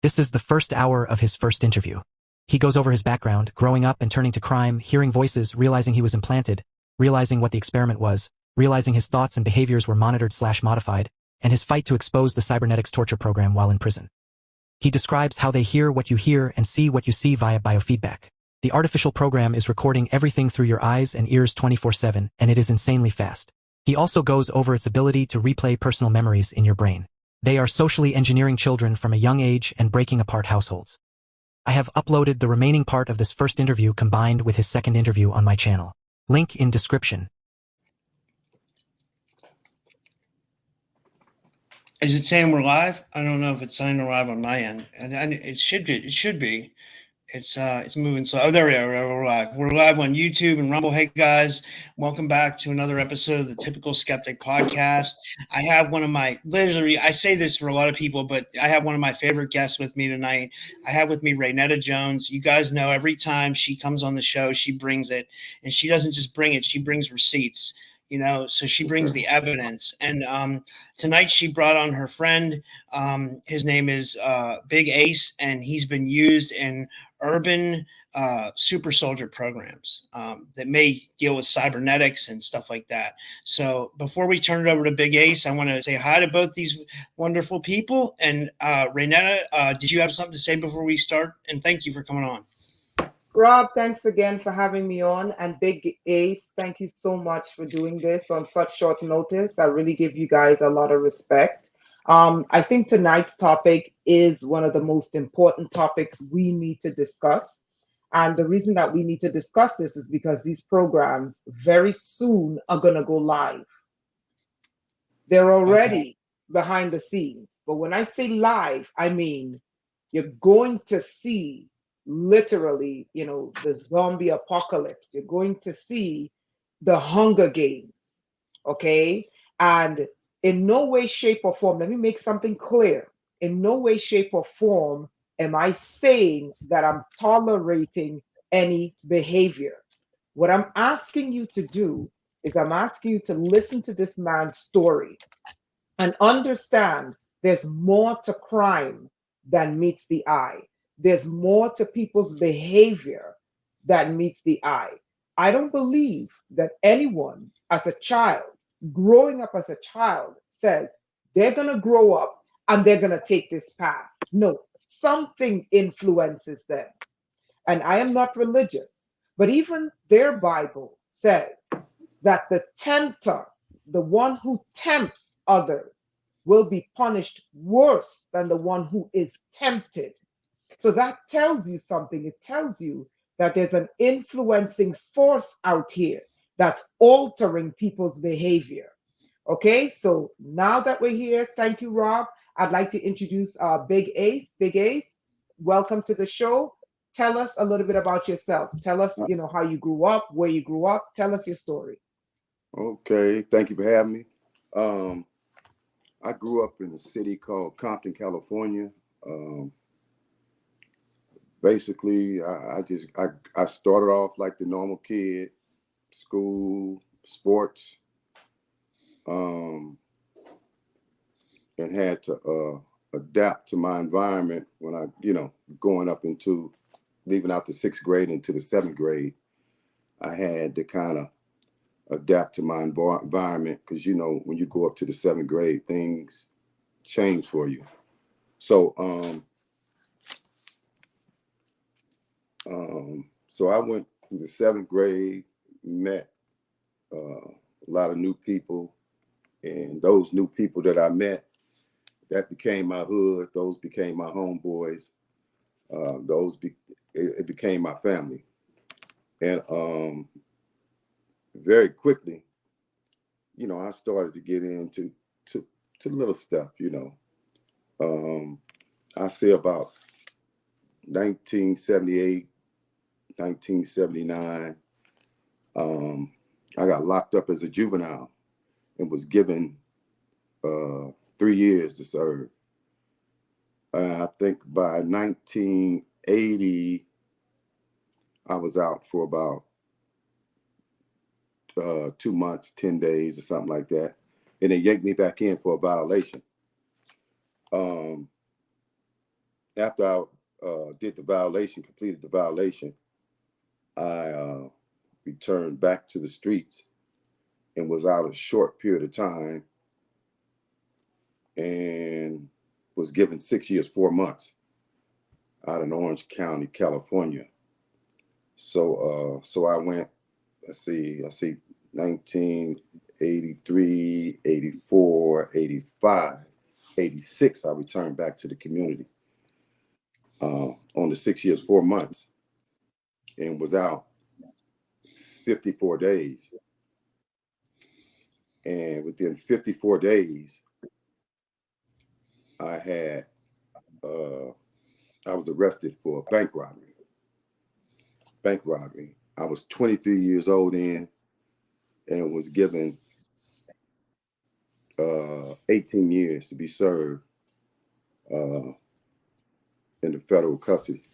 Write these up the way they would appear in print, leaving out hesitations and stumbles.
This is the first hour of his first interview. He goes over his background, growing up and turning to crime, hearing voices, realizing he was implanted, realizing what the experiment was, realizing his thoughts and behaviors were monitored/modified, and his fight to expose the cybernetics torture program while in prison. He describes how they hear what you hear and see what you see via biofeedback. The artificial program is recording everything through your eyes and ears 24/7, and it is insanely fast. He also goes over its ability to replay personal memories in your brain. They are socially engineering children from a young age and breaking apart households. I have uploaded the remaining part of this first interview combined with his second interview on my channel. Link in description. Is it saying we're live? I don't know if it's saying we're live on my end, and it should be. It should be. It's moving slow. Oh, there we are. We're live. We're live on YouTube and Rumble. Hey guys, welcome back to another episode of the Typical Skeptic Podcast. I have one of my I say this for a lot of people, but I have one of my favorite guests with me tonight. I have with me Raynetta Jones. You guys know every time she comes on the show, she brings it, and she doesn't just bring it; she brings receipts. So she brings the evidence. And tonight she brought on her friend. His name is Big Ace, and he's been used in urban super soldier programs that may deal with cybernetics and stuff like that. So before we turn it over to Big Ace, I want to say hi to both these wonderful people. And Raynetta, did you have something to say before we start? And thank you for coming on. Rob, thanks again for having me on. And Big Ace, thank you so much for doing this on such short notice. I really give you guys a lot of respect. I think tonight's topic is one of the most important topics we need to discuss. And the reason that we need to discuss this is because these programs very soon are going to go live. They're already behind the scenes. But when I say live, I mean you're going to see literally, the zombie apocalypse. You're going to see the Hunger Games, okay? And in no way, shape, or form, let me make something clear. In no way, shape, or form am I saying that I'm tolerating any behavior. What I'm asking you to do is I'm asking you to listen to this man's story and understand there's more to crime than meets the eye. There's more to people's behavior that meets the eye. I don't believe that anyone as a child, growing up as a child, says they're going to grow up and they're going to take this path. No, something influences them. And I am not religious, but even their Bible says that the tempter, the one who tempts others, will be punished worse than the one who is tempted. So that tells you something. It tells you that there's an influencing force out here that's altering people's behavior. Okay, so now that we're here, thank you, Rob. I'd like to introduce Big Ace. Big Ace, welcome to the show. Tell us a little bit about yourself. Tell us, how you grew up, where you grew up. Tell us your story. Okay, thank you for having me. I grew up in a city called Compton, California. Basically, I started off like the normal kid, school, sports, and had to adapt to my environment when I, going up into, leaving out the 6th grade into the 7th grade. I had to kind of adapt to my environment because, when you go up to the 7th grade, things change for you. So, so I went through the 7th grade, met a lot of new people, and those new people that I met, that became my hood. Those became my homeboys. It became my family. And very quickly, I started to get into little stuff, I say about 1978, 1979, I got locked up as a juvenile and was given 3 years to serve. I think by 1980, I was out for about 2 months, 10 days or something like that. And they yanked me back in for a violation. after I did the violation, completed the violation, I returned back to the streets and was out a short period of time and was given 6 years, 4 months out in Orange County, California. So I went, I see 1983, 84, 85, 86, I returned back to the community on the 6 years, 4 months, and was out 54 days. And within 54 days, I was arrested for a bank robbery. I was 23 years old then and was given 18 years to be served in the federal custody,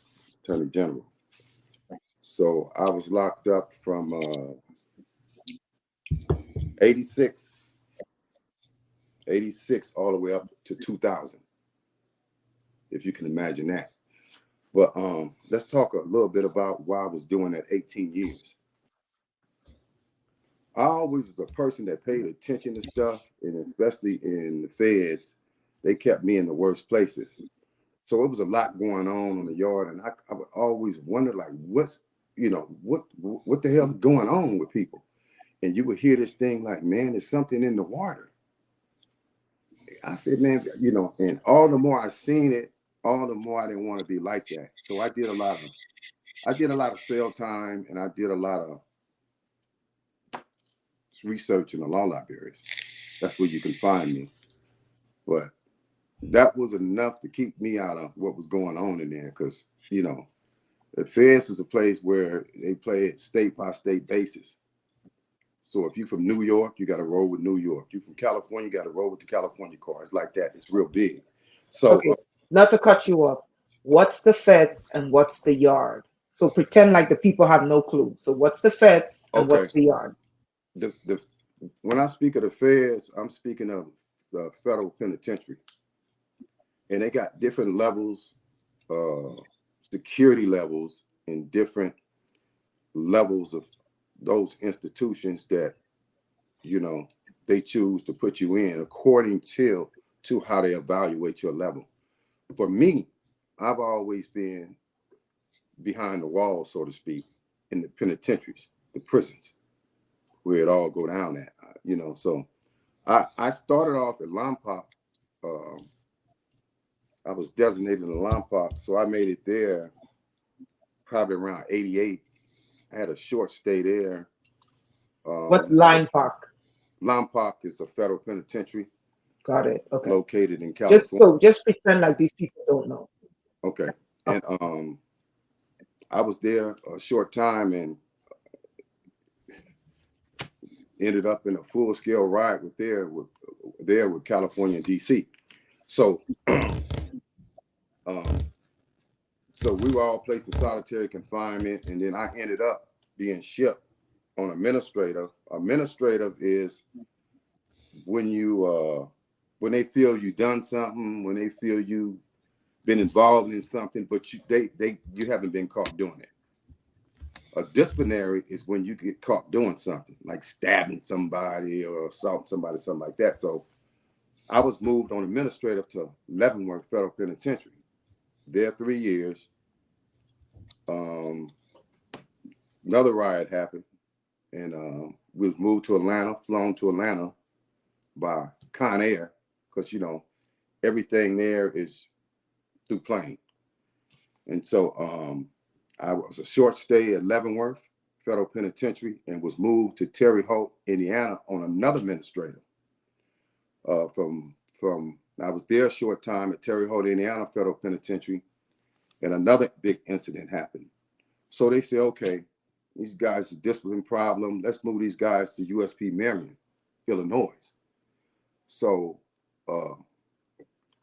Attorney General. So I was locked up from 86 all the way up to 2000, if you can imagine that. But let's talk a little bit about why I was doing that 18 years. I always was a person that paid attention to stuff, and especially in the feds, they kept me in the worst places. So it was a lot going on in the yard, and I would always wonder, like, what the hell is going on with people? And you would hear this thing like, man, there's something in the water. I said, man, and all the more I seen it, all the more I didn't want to be like that. So I did a lot of cell time, and I did a lot of research in the law libraries. That's where you can find me. But that was enough to keep me out of what was going on in there, because the feds is a place where they play it state by state basis. So if you're from New York, you got to roll with New York. You from California, you got to roll with the California car. It's like that. It's real big. So Okay, not to cut you off. What's the feds and what's the yard? So pretend like the people have no clue. So what's the feds and what's the yard? When I speak of the feds, I'm speaking of the federal penitentiary. And they got different levels, security levels, and different levels of those institutions that, they choose to put you in according to how they evaluate your level. For me, I've always been behind the walls, so to speak, in the penitentiaries, the prisons, where it all go down at, So I started off at Lompoc. I was designated in Lompoc, so I made it there probably around 88. I had a short stay there. What's Lompoc? Lompoc is a federal penitentiary. Got it. Okay. Located in California. Just pretend like these people don't know. Okay. And I was there a short time and ended up in a full-scale riot with California and DC. So so we were all placed in solitary confinement, and then I ended up being shipped on administrative. Administrative is when when they feel you done something, when they feel you been involved in something, but you haven't been caught doing it. A disciplinary is when you get caught doing something, like stabbing somebody or assaulting somebody, something like that. So I was moved on administrative to Leavenworth Federal Penitentiary. There 3 years. Another riot happened, and we was moved to Atlanta, flown to Atlanta by Con Air, because everything there is through plane. And so I was a short stay at Leavenworth Federal Penitentiary and was moved to Terre Haute, Indiana on another administrative. I was there a short time at Terre Haute, Indiana Federal Penitentiary, and another big incident happened. So they said, okay, these guys, a discipline problem, let's move these guys to USP Marion, Illinois. So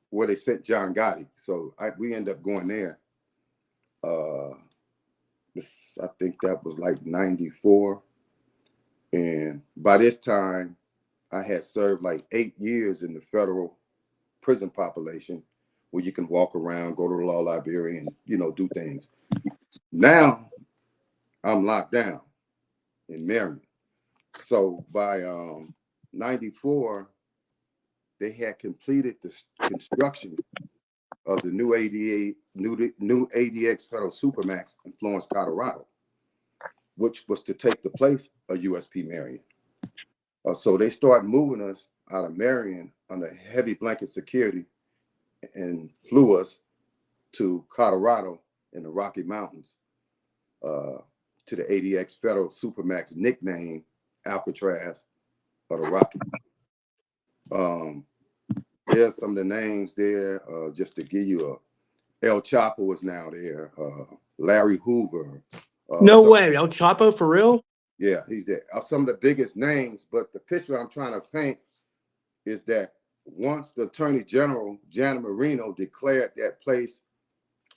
where they sent John Gotti. So we ended up going there. I think that was like 94. And by this time, I had served like 8 years in the federal prison population, where you can walk around, go to the law library, and, you know, do things. Now I'm locked down in Marion. So by 94, they had completed the construction of the new ADX Federal Supermax in Florence, Colorado, which was to take the place of USP Marion. So they started moving us out of Marion under heavy blanket security and flew us to Colorado in the Rocky Mountains to the ADX Federal Supermax, nickname Alcatraz of the Rocky. There's some of the names there, just to give you El Chapo was now there, Larry Hoover. No way, El Chapo for real? Yeah, he's there. Some of the biggest names, but the picture I'm trying to paint is that once the Attorney General, Janet Marino, declared that place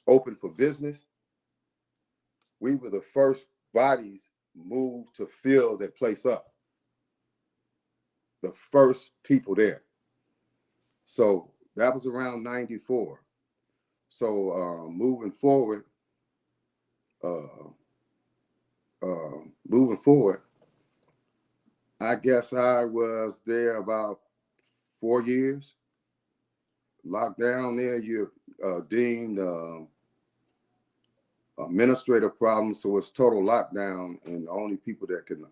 open for business, we were the first bodies moved to fill that place up. The first people there. So that was around 94. So moving forward, I guess I was there about 4 years. Locked down there, you're deemed administrative problems, so it's total lockdown, and the only people that can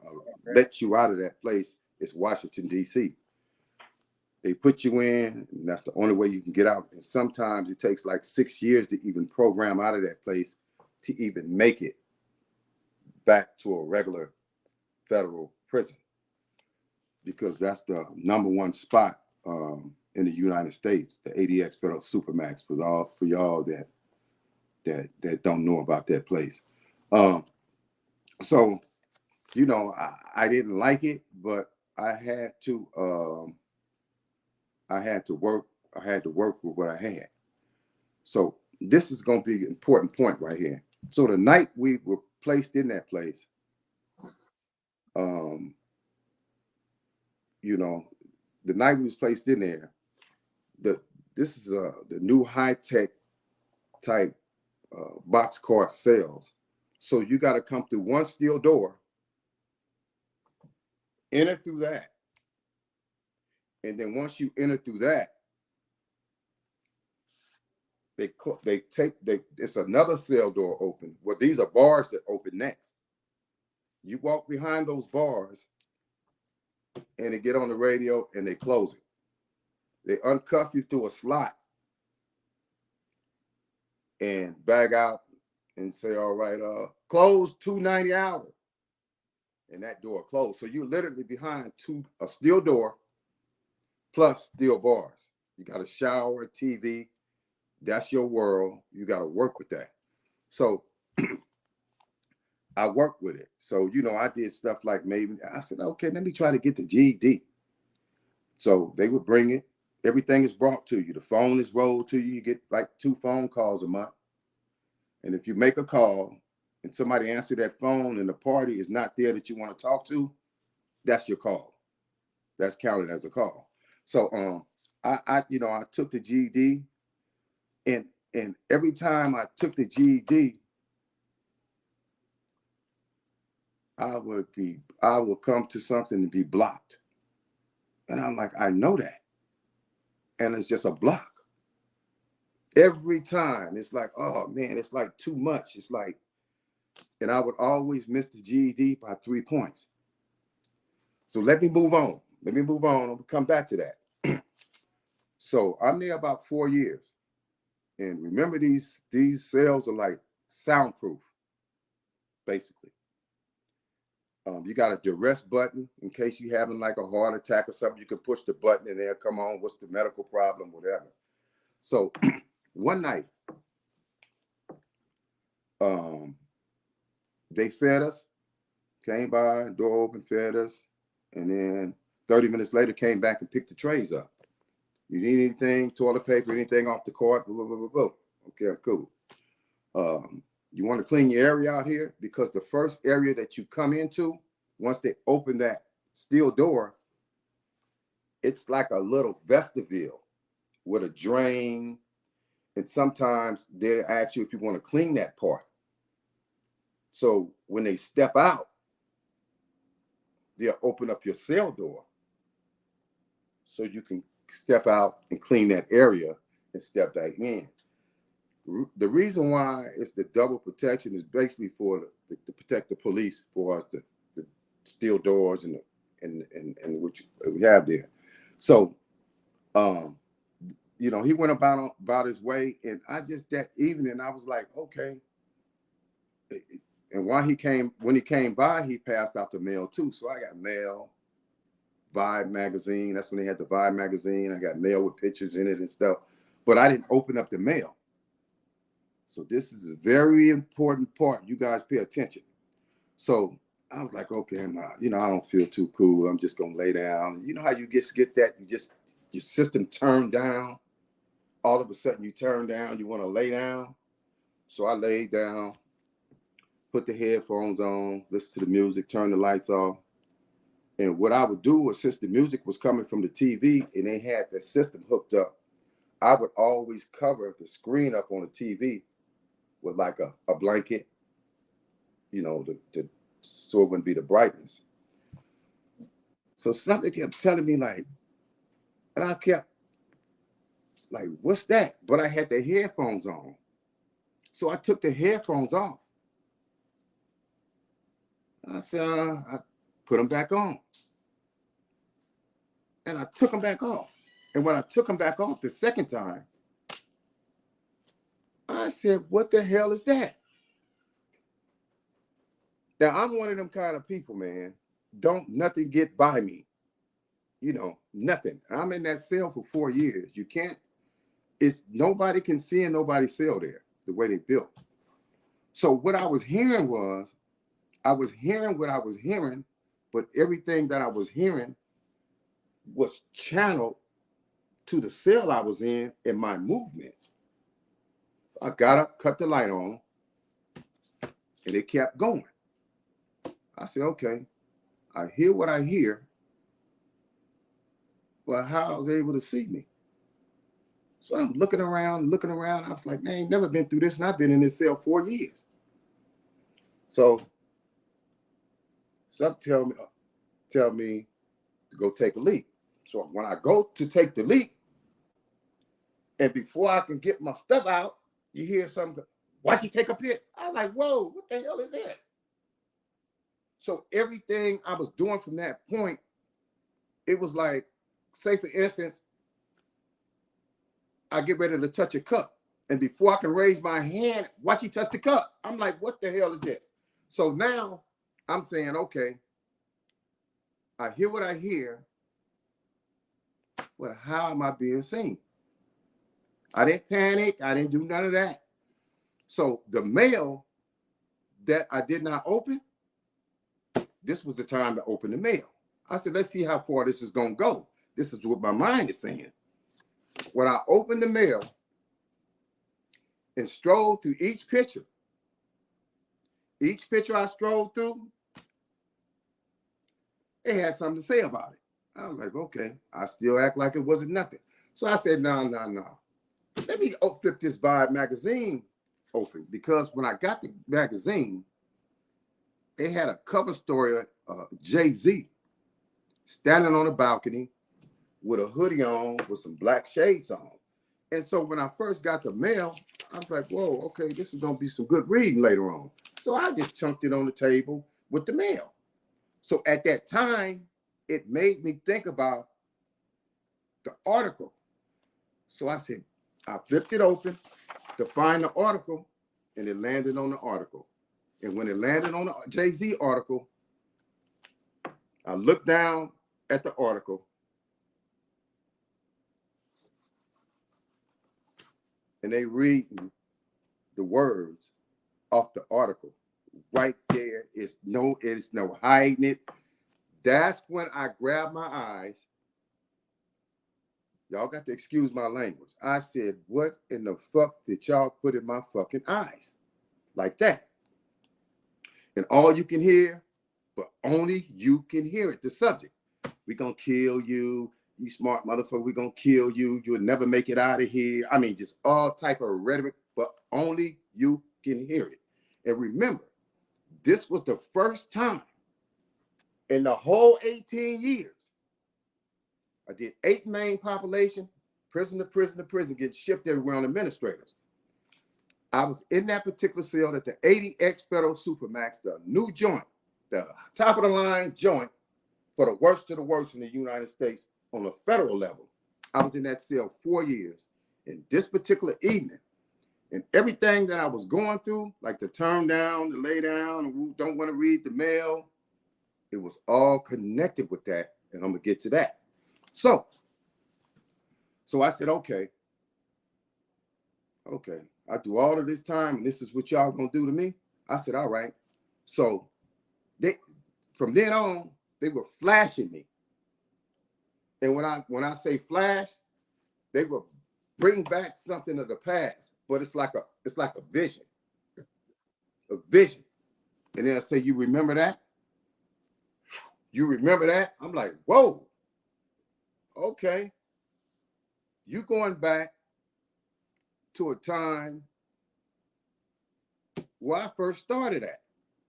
let you out of that place is Washington, D.C. They put you in, and that's the only way you can get out. And sometimes it takes like 6 years to even program out of that place to even make it back to a regular federal prison, because that's the #1 spot in the United States, the ADX Federal Supermax, for y'all that don't know about that place. So, you know, I didn't like it, but I had to work with what I had. So this is going to be an important point right here. So the night we were placed in that place, you know, the night we was placed in there, this is the new high-tech type boxcar cells. So you got to come through one steel door, enter through that, and then once you enter through that, it's another cell door open. Well, these are bars that open next. You walk behind those bars, and they get on the radio and they close it. They uncuff you through a slot and bag out and say, all right, close $2.90 hour. And that door closed. So you're literally behind a steel door plus steel bars. You got a shower, TV. That's your world. You got to work with that. So I worked with it. So, you know, I did stuff like I said, okay, let me try to get the GED. So they would bring it. Everything is brought to you. The phone is rolled to you. You get like 2 phone calls a month. And if you make a call and somebody answer that phone and the party is not there that you want to talk to, that's your call. That's counted as a call. So I took the GED, and every time I took the GED, I would come to something and be blocked. And I'm like, I know that. And it's just a block. Every time it's like, oh man, it's like too much. It's like, and I would always miss the GED by 3 points. So let me move on. I'll come back to that. So I'm there about 4 years. And remember, these cells are like soundproof, basically. You got a duress button in case you're having like a heart attack or something. You can push the button and they'll come on. What's the medical problem, whatever. So one night, they fed us, came by, door open, fed us, and then 30 minutes later came back and picked the trays up. You need anything, toilet paper, anything off the cart, blah, blah, blah, blah. Okay, I'm cool. You want to clean your area out here? Because the first area that you come into, once they open that steel door, it's like a little vestibule with a drain And sometimes they ask you if you want to clean that part. So when they step out, they'll open up your cell door so you can step out and clean that area and step back in. The reason why it's the double protection is basically for to protect the police for us to steal doors and which we have there. So, you know, he went about his way, and I just that evening I was like, okay. And when he came by, he passed out the mail too. So I got mail, Vibe magazine. That's when they had the Vibe magazine. I got mail with pictures in it and stuff, but I didn't open up the mail. So this is a very important part. You guys pay attention. So I was like, okay, you know, I don't feel too cool. I'm just gonna lay down. You know how you get that? Your system turned down. All of a sudden you turn down. You want to lay down. So I laid down, put the headphones on, listen to the music, turn the lights off. And what I would do was, since the music was coming from the TV and they had the system hooked up, I would always cover the screen up on the TV with like a blanket, you know, so it wouldn't be the brightness. So something kept telling me like, and I kept like, what's that? But I had the headphones on. So I took the headphones off. I said, I put them back on. And I took them back off. And when I took them back off the second time, I said, what the hell is that? Now, I'm one of them kind of people, man. Don't nothing get by me. You know, nothing. I'm in that cell for 4 years. You can't, nobody can see in nobody's cell there, the way they built. So what I was hearing was, I was hearing what I was hearing, but everything that I was hearing was channeled to the cell I was in my movements. I got up, cut the light on, and it kept going. I said, okay, I hear what I hear, but how I was able to see me? So I'm looking around. I was like, man, I ain't never been through this, and I've been in this cell 4 years. So some tell me to go take a leak. So when I go to take the leak, and before I can get my stuff out, you hear something, why'd you take a piss? I was like, whoa, what the hell is this? So everything I was doing from that point, it was like, say for instance, I get ready to touch a cup. And before I can raise my hand, watch you touch the cup. I'm like, what the hell is this? So now I'm saying, okay, I hear what I hear, but how am I being seen? I didn't panic. I didn't do none of that. So the mail that I did not open, this was the time to open the mail. I said, let's see how far this is going to go. This is what my mind is saying. When I opened the mail and strolled through each picture I strolled through, it had something to say about it. I was like, okay, I still act like it wasn't nothing. So I said, no. Let me flip this Vibe magazine open, because when I got the magazine, it had a cover story of Jay-Z standing on a balcony with a hoodie on with some black shades on. And so when I first got the mail, I was like, whoa, okay, this is going to be some good reading later on. So I just chunked it on the table with the mail. So at that time, it made me think about the article. So I said, I flipped it open to find the article, and it landed on the article. And when it landed on the Jay-Z article, I looked down at the article, and they reading the words off the article right there. It's no hiding it. That's when I grabbed my eyes. Y'all got to excuse my language. I said, what in the fuck did y'all put in my fucking eyes? Like that. And all you can hear, but only you can hear it, the subject. We gonna kill you. you smart motherfucker, we're gonna kill you. You'll never make it out of here. I mean, just all type of rhetoric, but only you can hear it. And remember, this was the first time in the whole 18 years. I did 8 main population, prison to prison to prison, getting shipped everywhere on administrators. I was in that particular cell at the 80X Federal Supermax, the new joint, the top of the line joint for the worst of the worst in the United States on a federal level. I was in that cell 4 years. And this particular evening, and everything that I was going through, like the turn down, the lay down, don't want to read the mail, it was all connected with that. And I'm going to get to that. So I said, okay, I do all of this time, and this is what y'all going to do to me. I said, all right. So from then on, they were flashing me. And when I say flash, they will bring back something of the past, but it's like a vision. And then I say, you remember that? You remember that? I'm like, whoa. Okay. You going back to a time where I first started at.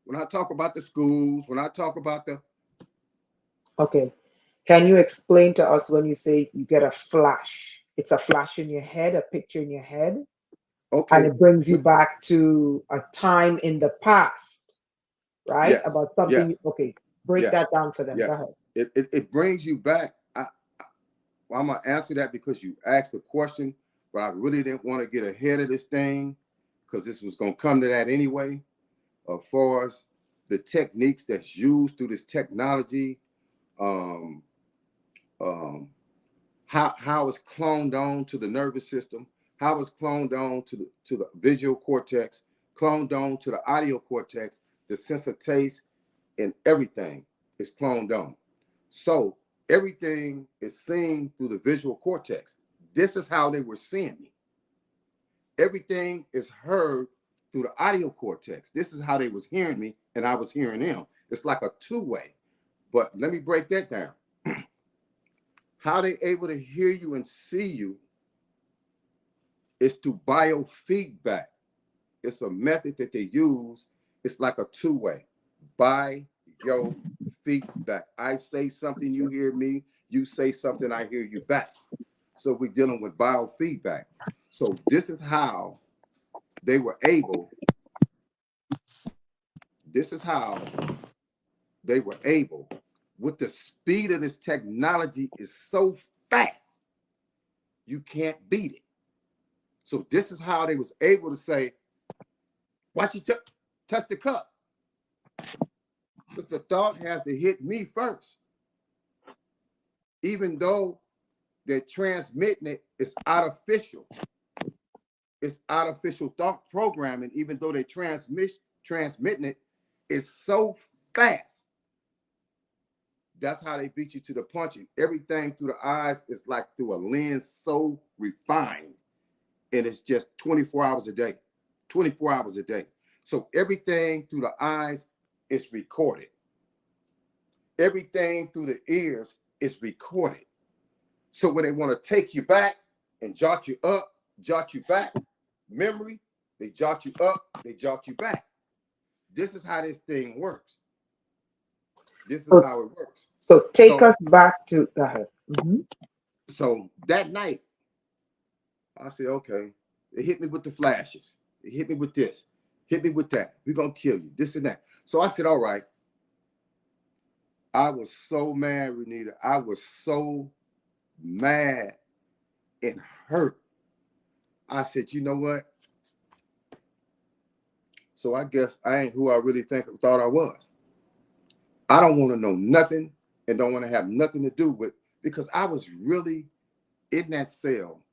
When I talk about the schools, when I talk about the... Okay. Can you explain to us when you say you get a flash? It's a flash in your head, a picture in your head. Okay. And it brings you back to a time in the past, right? Yes. About something. Yes. Okay. Break Yes. that down for them. Yes. Go ahead. It brings you back. I'm going to answer that because you asked the question, but I really didn't want to get ahead of this thing because this was going to come to that anyway. As far as the techniques that's used through this technology, how it's cloned on to the nervous system, how it's cloned on to the visual cortex, cloned on to the audio cortex, the sense of taste, and everything is cloned on. So everything is seen through the visual cortex. This is how they were seeing me. Everything is heard through the audio cortex. This is how they was hearing me, and I was hearing them. It's like a two-way. But let me break that down. How they able to hear you and see you is through biofeedback. It's a method that they use. It's like a two-way. Biofeedback. I say something, you hear me. You say something, I hear you back. So we're dealing with biofeedback. So this is how they were able. This is how they were able. With the speed of this technology is so fast, you can't beat it. So this is how they was able to say, watch you touch the cup. Because the thought has to hit me first. Even though they're transmitting it, it's artificial. It's artificial thought programming. Even though they're transmitting it, it's so fast. That's how they beat you to the punch. And everything through the eyes is like through a lens so refined. And it's just 24 hours a day. 24 hours a day. So everything through the eyes is recorded. Everything through the ears is recorded. So when they want to take you back and jot you up, jot you back, memory, they jot you up, they jot you back. This is how this thing works. This is how it works. So take us back to, go ahead. Mm-hmm. So that night, I said, okay, they hit me with the flashes. They hit me with this, hit me with that. We're going to kill you, this and that. So I said, all right. I was so mad, Renita. I was so mad and hurt. I said, you know what? So I guess I ain't who I really thought I was. I don't want to know nothing and don't want to have nothing to do with, because I was really in that cell,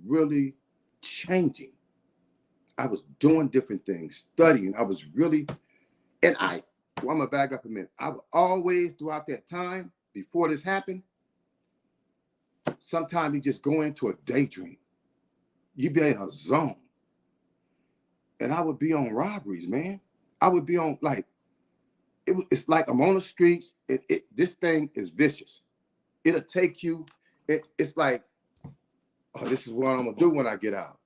really changing. I was doing different things, studying. I was really, and I'm going to back up a minute. I was always throughout that time, before this happened, sometimes you just go into a daydream. You be in a zone. And I would be on robberies, man. I would be on, like, it's like I'm on the streets. This thing is vicious. It'll take you it's like, oh, this is what I'm gonna do when I get out.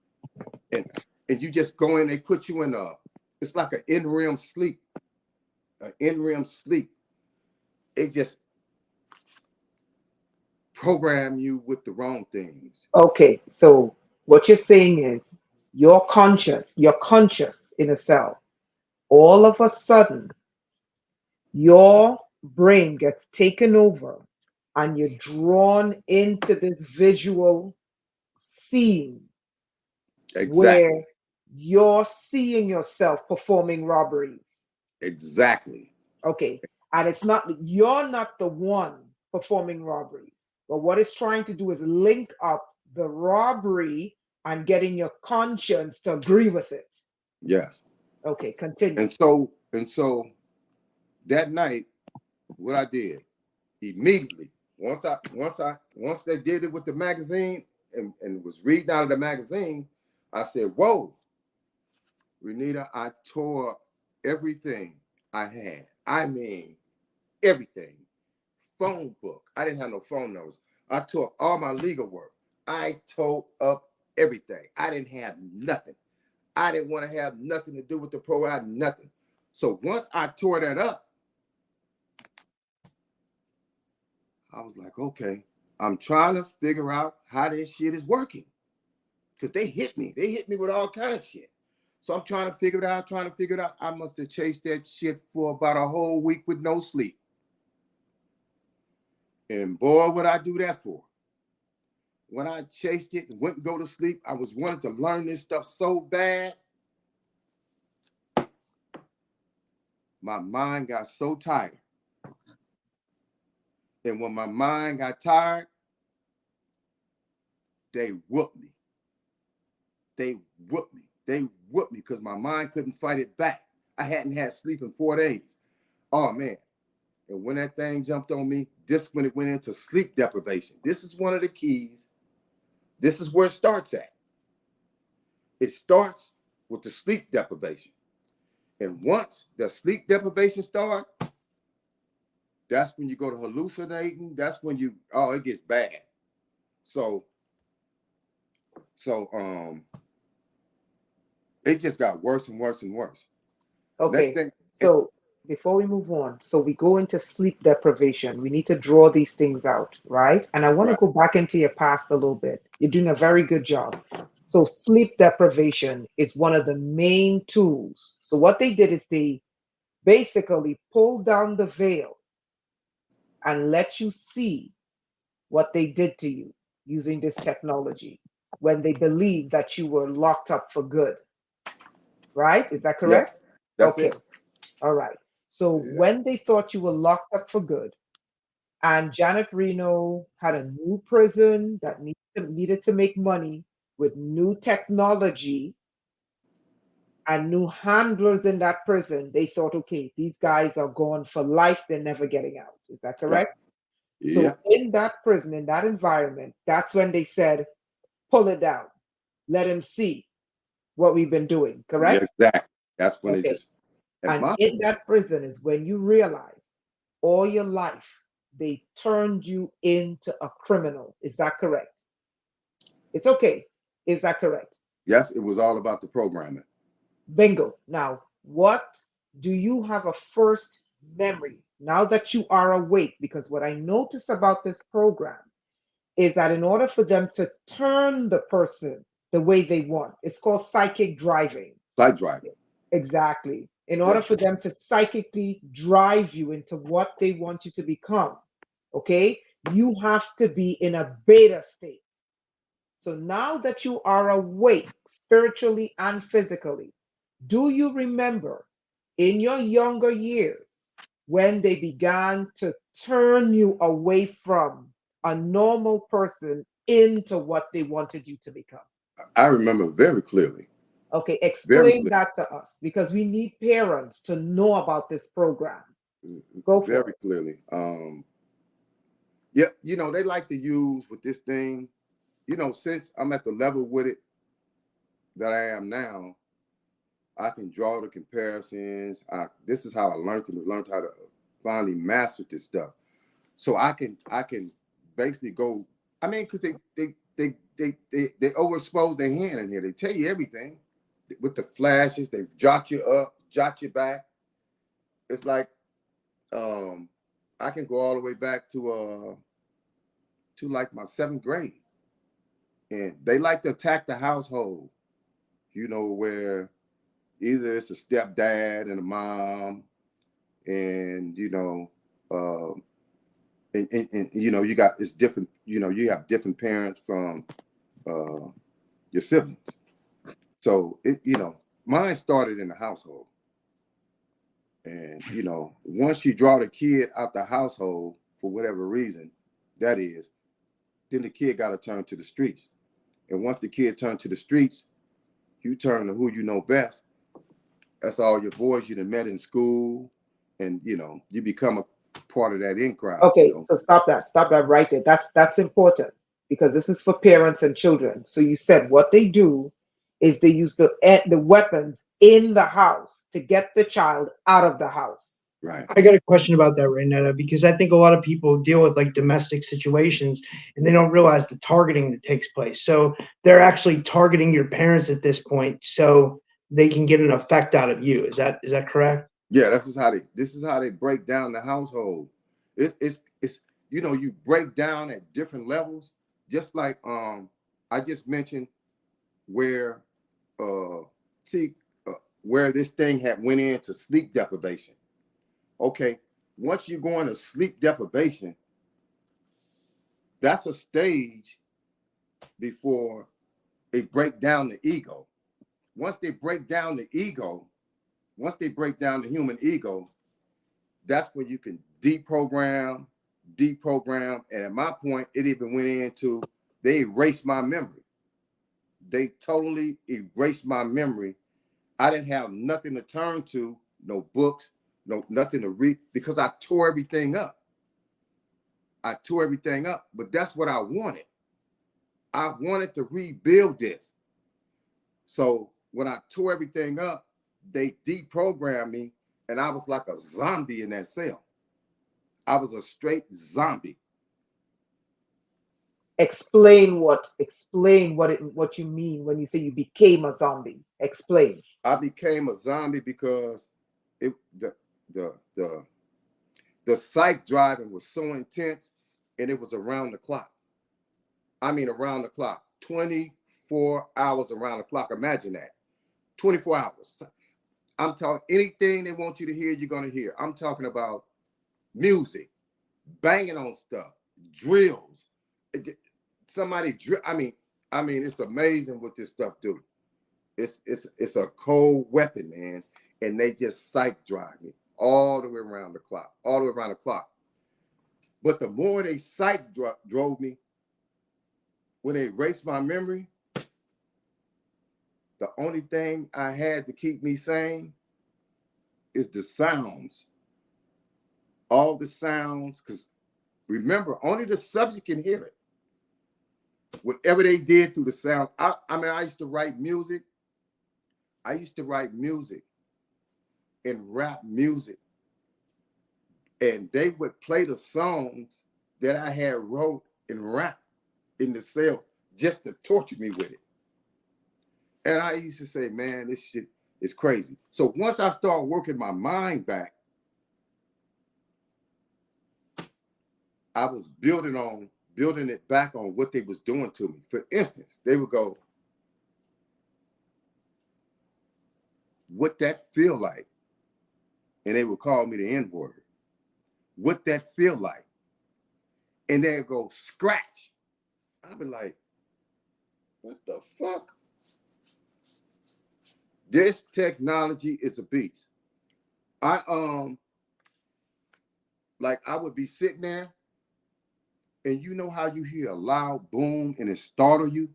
And you just go in, they put you in it's like an in-REM sleep. An in-REM sleep. It just program you with the wrong things. Okay, so what you're saying is you're conscious in a cell. All of a sudden, your brain gets taken over and you're drawn into this visual scene where Exactly. you're seeing yourself performing robberies. Exactly. Okay. And you're not the one performing robberies. But what it's trying to do is link up the robbery and getting your conscience to agree with it. Yes. Okay, continue. And so that night, what I did immediately, once they did it with the magazine and was reading out of the magazine, I said, whoa, Renita, I tore up everything I had. I mean, everything. Phone book. I didn't have no phone numbers. I tore all my legal work. I tore up everything. I didn't have nothing. I didn't want to have nothing to do with the program, nothing. So once I tore that up, I was like, okay, I'm trying to figure out how this shit is working. Because they hit me. They hit me with all kind of shit. So I'm trying to figure it out, I must have chased that shit for about a whole week with no sleep. And boy, would I do that for. When I chased it and went and go to sleep, I was wanting to learn this stuff so bad. My mind got so tired. And when my mind got tired, they whooped me. They whooped me because my mind couldn't fight it back. I hadn't had sleep in 4 days. Oh, man. And when that thing jumped on me, this when it went into sleep deprivation. This is one of the keys. This is where it starts at. It starts with the sleep deprivation. And once the sleep deprivation starts, that's when you go to hallucinating. That's when it gets bad. So it just got worse and worse and worse. Okay. Next thing, so before we move on, so we go into sleep deprivation. We need to draw these things out, right? And I want to go back into your past a little bit. You're doing a very good job. So sleep deprivation is one of the main tools. So what they did is they basically pulled down the veil and let you see what they did to you using this technology when they believed that you were locked up for good. Right? Is that correct? Yes, that's okay. it. All right. So when they thought you were locked up for good, and Janet Reno had a new prison that needed to make money with new technology and new handlers in that prison, they thought, okay, these guys are gone for life. They're never getting out. Is that correct? Yeah. So in that prison, in that environment, that's when they said, pull it down. Let him see what we've been doing. Correct? Yeah, exactly. That's when okay. they just... And in that prison is when you realize all your life they turned you into a criminal. Is that correct? It's okay. Is that correct? Yes, it was all about the programming. Bingo. Now, what do you have a first memory now that you are awake? Because what I notice about this program is that in order for them to turn the person the way they want, it's called psychic driving. Psych driving. Exactly. In order for them to psychically drive you into what they want you to become, okay, you have to be in a beta state. So now that you are awake spiritually and physically, do you remember in your younger years when they began to turn you away from a normal person into what they wanted you to become? I remember very clearly. Okay, explain that to us because we need parents to know about this program. Go for very it. Clearly. Yeah, they like to use with this thing, since I'm at the level with it that I am now, I can draw the comparisons. This is how I learned how to finally master this stuff. So I can basically go I mean, because they overexpose their hand in here. They tell you everything with the flashes. They jot you up, jot you back. It's like I can go all the way back to like my 7th grade, and they like to attack the household. You know, where either it's a stepdad and a mom, and you know, and you know, it's different. You know, you have different parents from your siblings. So you know, mine started in the household, and you know, once you draw the kid out the household for whatever reason, that is, then the kid got to turn to the streets. And once the kid turned to the streets, you turn to who you know best. That's all your boys you done met in school, and you know, you become a part of that in crowd. Okay, you know? so stop that right there. That's important, because this is for parents and children. So you said what they do is they use the weapons in the house to get the child out of the house. Right. I got a question about that, Raynetta, because I think a lot of people deal with like domestic situations and they don't realize the targeting that takes place. So they're actually targeting your parents at this point so they can get an effect out of you. Is that correct? Yeah, this is how they break down the household. It's you know, you break down at different levels, just like I just mentioned where where this thing had went into sleep deprivation. Okay, once you go into sleep deprivation, that's a stage before they break down the ego. Once they break down the ego, once they break down the human ego, that's when you can deprogram. And at my point, it even went into, they erased my memory. They totally erased my memory. I didn't have nothing to turn to, no books, nothing to read, because I tore everything up. But that's what I wanted. I wanted to rebuild this. So when I tore everything up, they deprogrammed me, and I was like a zombie in that cell. I was a straight zombie. Explain what you mean when you say you became a zombie. Explain. I became a zombie because the psych driving was so intense, and it was around the clock. I mean, around the clock, 24 hours around the clock. Imagine that, 24 hours. I'm talking anything they want you to hear, you're gonna hear. I'm talking about music, banging on stuff, drills. I mean, it's amazing what this stuff do. It's a cold weapon, man, and they just psych drive me all the way around the clock, But the more they psych drove me, when they erased my memory, the only thing I had to keep me sane is the sounds. All the sounds, because remember, only the subject can hear it. Whatever they did through the sound. I used to write music. And rap music. And they would play the songs that I had wrote and rap in the cell just to torture me with it. And I used to say, man, this shit is crazy. So once I started working my mind back, I was building it back on what they was doing to me. For instance, they would go, what that feel like? And they would call me the N-word. What that feel like? And they'd go, scratch. I'd be like, what the fuck? This technology is a beast. I would be sitting there, and you know how you hear a loud boom and it startle you?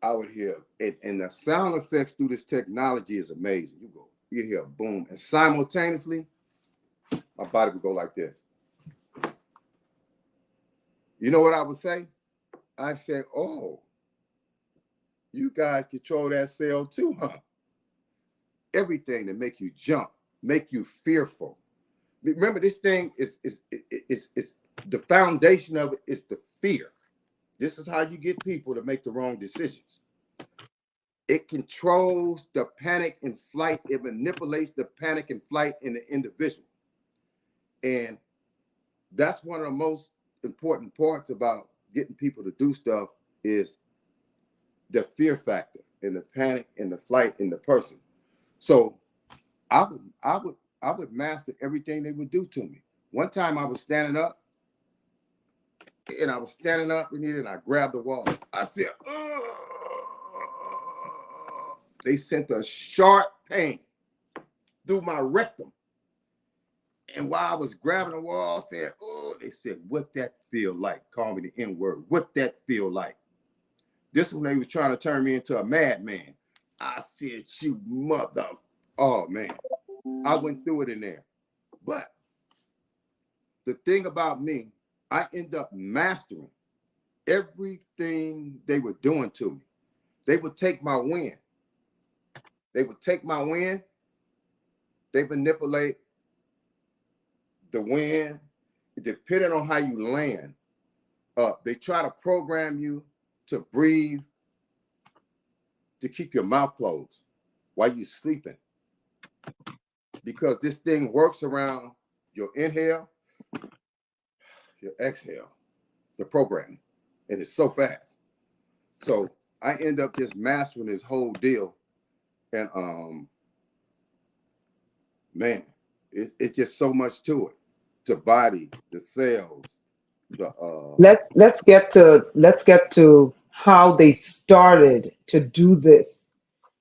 I would hear it, and the sound effects through this technology is amazing. You hear a boom, and simultaneously, my body would go like this. You know what I would say? I said, oh, you guys control that cell too, huh? Everything to make you jump, make you fearful, remember this thing is the foundation of it is the fear. This is how you get people to make the wrong decisions. It controls the panic and flight. It manipulates the panic and flight in the individual. And that's one of the most important parts about getting people to do stuff is the fear factor and the panic and the flight in the person. So I would master everything they would do to me. One time I was standing up and I grabbed the wall. I said, ugh. They sent a sharp pain through my rectum. And while I was grabbing the wall, saying, oh, they said, what that feel like? Call me the N-word. What that feel like? This is when they was trying to turn me into a madman. I said, you mother. Oh, man. I went through it in there. But the thing about me, I end up mastering everything they were doing to me. They would take my win. They manipulate the wind, depending on how you land. They try to program you to breathe, to keep your mouth closed while you're sleeping. Because this thing works around your inhale, your exhale, the programming. And it's so fast. So I end up just mastering this whole deal. And man, it's just so much to it. The body, the cells, the let's get to how they started to do this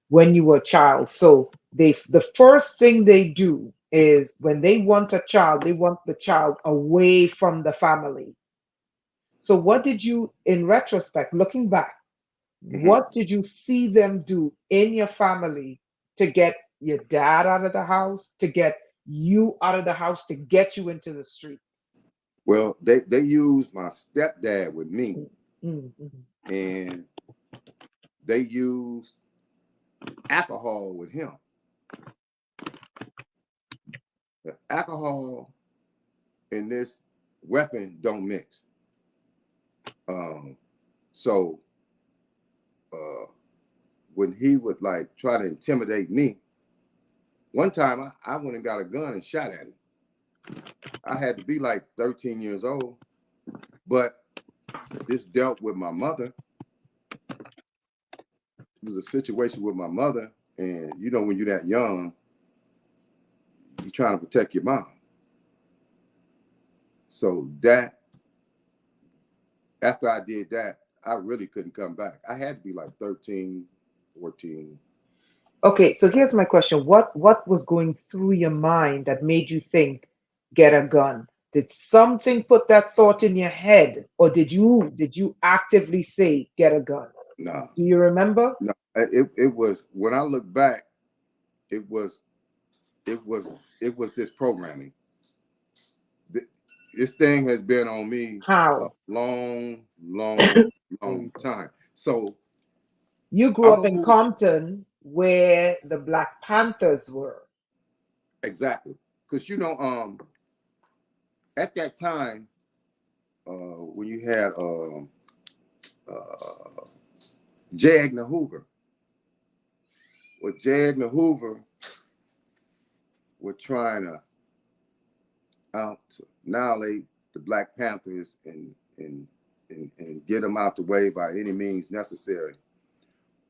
when you were a child. So the first thing they do is when they want a child, they want the child away from the family. So what did you, in retrospect, looking back, what did you see them do in your family to get your dad out of the house, to get you out of the house, to get you into the streets? Well, they used my stepdad with me, Mm-hmm. and they used alcohol with him. The alcohol and this weapon don't mix. So when he would like try to intimidate me, one time I went and got a gun and shot at him. I had to be like 13 years old, but this dealt with my mother. It was a situation with my mother, and you know, when you're that young, you're trying to protect your mom. So that, after I did that, I really couldn't come back. I had to be like 13, 14. Okay, so here's my question. What was going through your mind that made you think, get a gun? Did something put that thought in your head, or did you actively say, get a gun? No. Do you remember? No. It was, when I look back, it was this programming. This thing has been on me How? a long time. So You grew up in Compton, where the Black Panthers were. Exactly. Because, you know, at that time, when you had J. Edgar Hoover, J. Edgar Hoover were trying to annihilate the Black Panthers and get them out the way by any means necessary.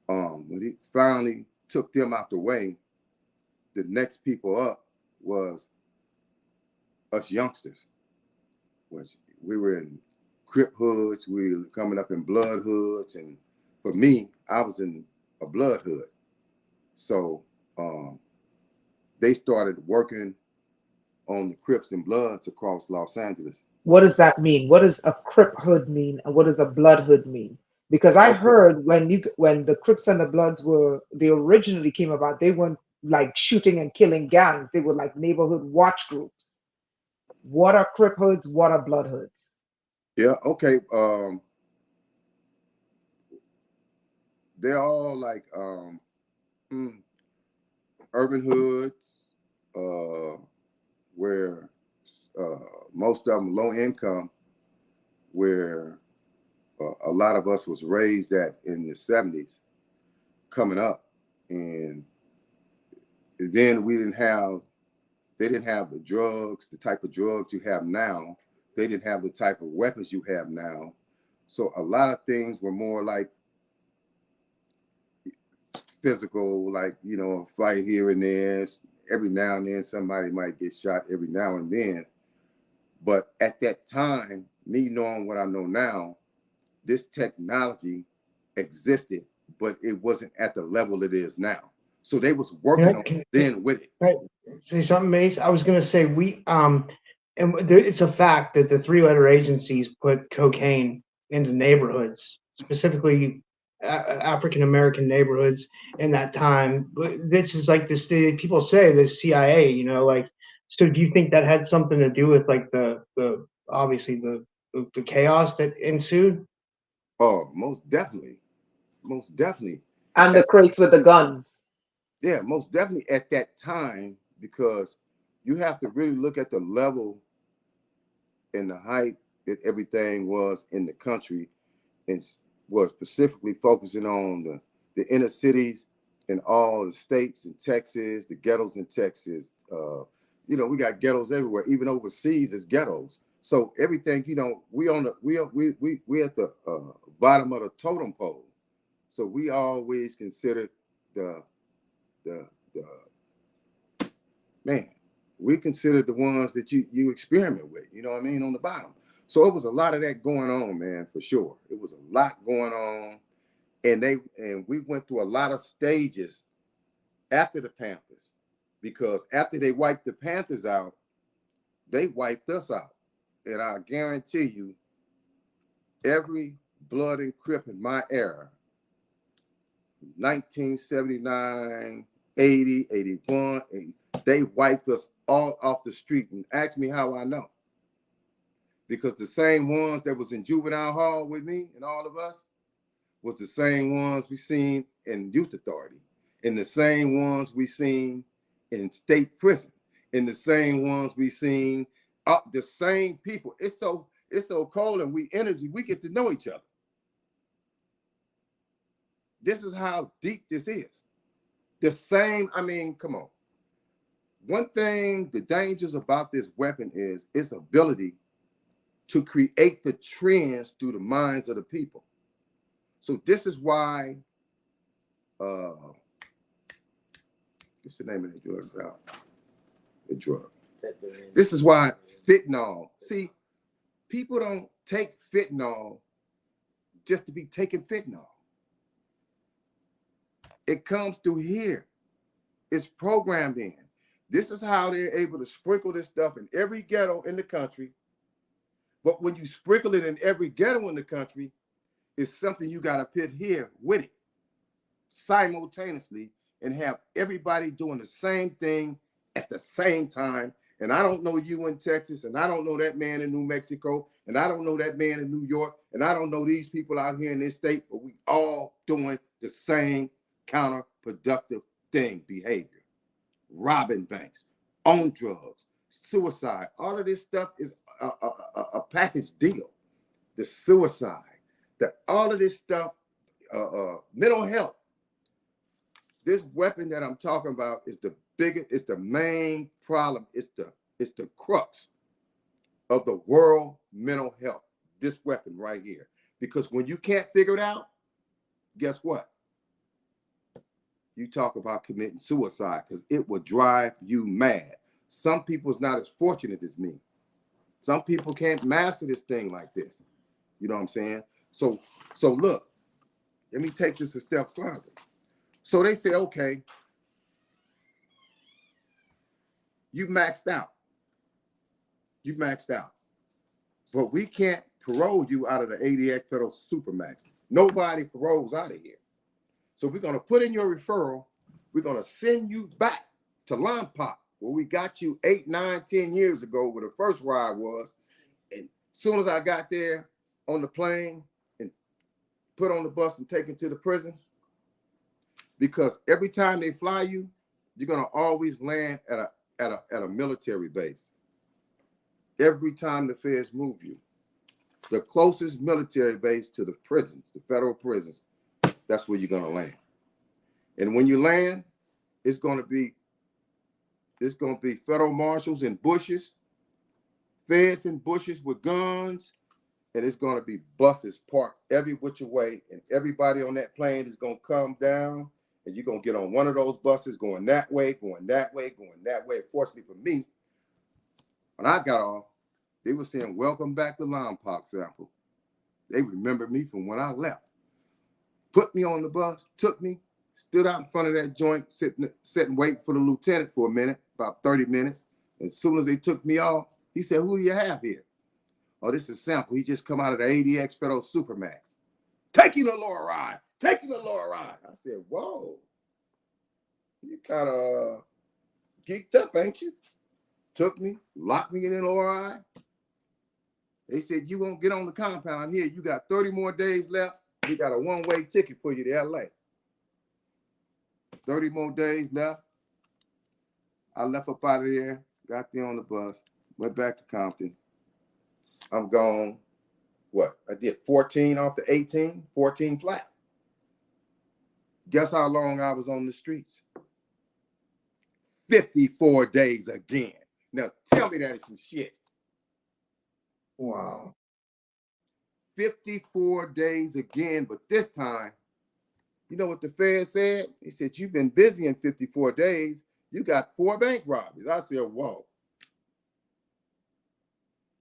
When he finally took them out the way, the next people up was us youngsters, which we were in Crip hoods, we were coming up in blood hoods, and for me, I was in a blood hood. So they started working on the Crips and Bloods across Los Angeles. What does that mean? What does a Crip hood mean, and what does a blood hood mean? Because I heard when the Crips and the Bloods they originally came about, they weren't like shooting and killing gangs. They were like neighborhood watch groups. What are Crip hoods? What are blood hoods? Yeah, okay. They're all like urban hoods, where most of them low income, where a lot of us was raised at in the 70s coming up. And then they didn't have the drugs, the type of drugs you have now. They didn't have the type of weapons you have now. So a lot of things were more like physical, like, you know, a fight here and there. Every now and then somebody might get shot every now and then. But at that time, me knowing what I know now, this technology existed, but it wasn't at the level it is now. So they was working on then with it. Right. Say something, Mace. I was going to say it's a fact that the three-letter agencies put cocaine into neighborhoods, specifically African American neighborhoods in that time. This is like this. People say the CIA, you know, like. So, do you think that had something to do with like the obviously the chaos that ensued? Oh, most definitely, most definitely. And the crates with the guns. Yeah, most definitely at that time, because you have to really look at the level and the height that everything was in the country, and was specifically focusing on the inner cities in all the states in Texas, the ghettos in Texas. You know, we got ghettos everywhere, even overseas is ghettos. So everything, you know, we at the bottom of the totem pole. So we always considered we considered the ones that you experiment with, you know what I mean, on the bottom. So it was a lot of that going on, man, for sure. It was a lot going on. And we went through a lot of stages after the Panthers, because after they wiped the Panthers out, they wiped us out. And I guarantee you, every blood and Crip in my era, 1979, 80, 81, 80, they wiped us all off the street. And ask me how I know. Because the same ones that was in juvenile hall with me and all of us was the same ones we seen in youth authority, and the same ones we seen in state prison, and the same ones we seen up the same people. It's so cold, and we get to know each other. This is how deep this is. The same, I mean, come on. One thing, the dangers about this weapon is its ability to create the trends through the minds of the people. So this is why, what's the name of the drugs out? The drug. This is why fentanyl. See, people don't take fentanyl just to be taking fentanyl. It comes through here. It's programmed in. This is how they're able to sprinkle this stuff in every ghetto in the country. But when you sprinkle it in every ghetto in the country, it's something you got to put here with it simultaneously and have everybody doing the same thing at the same time. And I don't know you in Texas, and I don't know that man in New Mexico, and I don't know that man in New York, and I don't know these people out here in this state, but we all doing the same counterproductive thing, behavior. Robbing banks, on drugs, suicide. All of this stuff is a package deal. The suicide, all of this stuff, mental health. This weapon that I'm talking about is the biggest, it's the main problem. It's the crux of the world mental health, this weapon right here. Because when you can't figure it out, guess what? You talk about committing suicide, because it will drive you mad. Some people's not as fortunate as me. Some people can't master this thing like this. You know what I'm saying? So look, let me take this a step further. So they say, okay, you maxed out. You maxed out. But we can't parole you out of the 88 federal supermax. Nobody paroles out of here. So we're going to put in your referral. We're going to send you back to Lompoc, where we got you 8, 9, 10 years ago, where the first ride was. And as soon as I got there on the plane and put on the bus and taken to the prison, because every time they fly you, you're going to always land at a military base. every time the feds move you. The closest military base to the prisons, the federal prisons, that's where you're going to land. And when you land, it's going to be federal marshals in bushes, feds in bushes with guns, and it's going to be buses parked every which way, and everybody on that plane is going to come down, and you're going to get on one of those buses going that way, going that way, going that way. Fortunately for me, when I got off, they were saying, "Welcome back to Lompoc Sample." They remembered me from when I left. Put me on the bus, took me, stood out in front of that joint, sitting waiting for the lieutenant for a minute, about 30 minutes. As soon as they took me off, he said, "Who do you have here?" "Oh, this is Sample. He just come out of the ADX Federal Supermax. Taking the lower ride, taking the lower ride." I said, "Whoa, you kind of geeked up, ain't you?" Took me, locked me in the lower ride. They said, "You won't get on the compound here. You got 30 more days left. We got a one-way ticket for you to LA." 30 more days left. I left up out of there, got there on the bus, went back to Compton. I'm gone. What? I did 14 off the 18, 14 flat. Guess how long I was on the streets? 54 days again. Now, tell me that is some shit. Wow. 54 days again, but this time, you know what the Fed said? They said, "You've been busy in 54 days. You got 4 bank robberies." I said, "Whoa.